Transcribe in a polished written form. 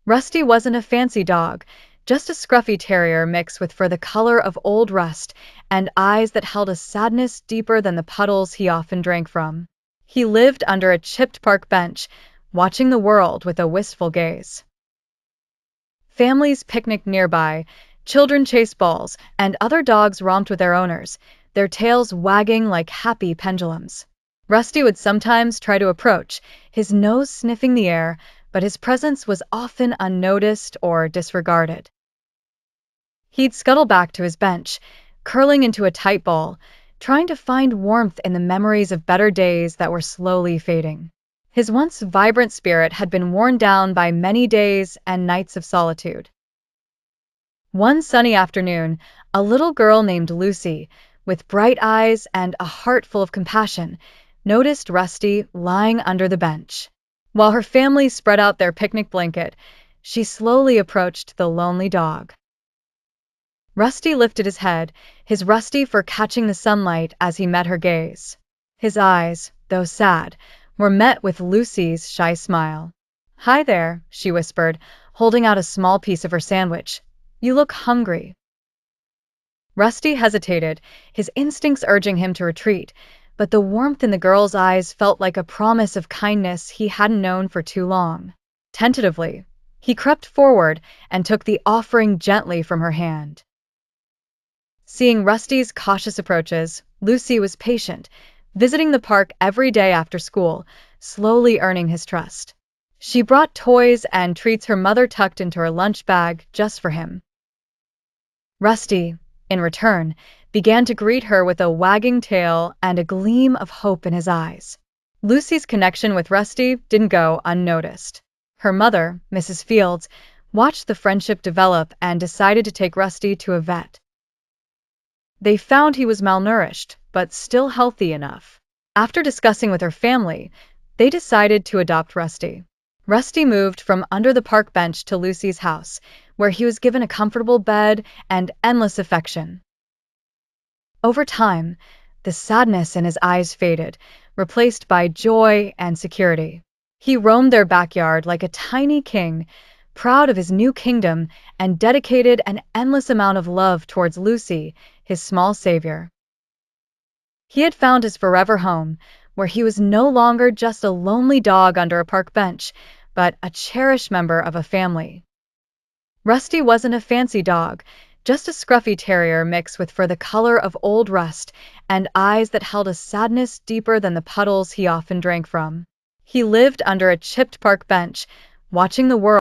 Rusty wasn't a fancy dog, just a scruffy terrier mixed with fur the color of old rust and eyes that held a sadness deeper than the puddles he often drank from. He lived under a chipped park bench, watching the world with a wistful gaze. Families picnicked nearby, children chased balls, and other dogs romped with their owners, their tails wagging like happy pendulums. Rusty would sometimes try to approach, his nose sniffing the air, but his presence was often unnoticed or disregarded. He'd scuttle back to his bench, curling into a tight ball, trying to find warmth in the memories of better days that were slowly fading. His once vibrant spirit had been worn down by many days and nights of solitude. One sunny afternoon, a little girl named Lucy, with bright eyes and a heart full of compassion, noticed Rusty lying under the bench. While her family spread out their picnic blanket, she slowly approached the lonely dog. Rusty lifted his head, his rusty fur catching the sunlight as he met her gaze. His eyes, though sad, were met with Lucy's shy smile. "Hi there," she whispered, holding out a small piece of her sandwich. "You look hungry." Rusty hesitated, his instincts urging him to retreat, but the warmth in the girl's eyes felt like a promise of kindness he hadn't known for too long. Tentatively, he crept forward and took the offering gently from her hand. Seeing Rusty's cautious approaches, Lucy was patient, visiting the park every day after school, slowly earning his trust. She brought toys and treats her mother tucked into her lunch bag just for him. Rusty, in return, began to greet her with a wagging tail and a gleam of hope in his eyes. Lucy's connection with Rusty didn't go unnoticed. Her mother, Mrs. Fields, watched the friendship develop and decided to take Rusty to a vet. They found he was malnourished, but still healthy enough. After discussing with her family, they decided to adopt Rusty. Rusty moved from under the park bench to Lucy's house, where he was given a comfortable bed and endless affection. Over time, the sadness in his eyes faded, replaced by joy and security. He roamed their backyard like a tiny king, proud of his new kingdom and dedicated an endless amount of love towards Lucy, his small savior. He had found his forever home, where he was no longer just a lonely dog under a park bench, but a cherished member of a family. Rusty wasn't a fancy dog, just a scruffy terrier mixed with fur the color of old rust and eyes that held a sadness deeper than the puddles he often drank from. He lived under a chipped park bench, watching the world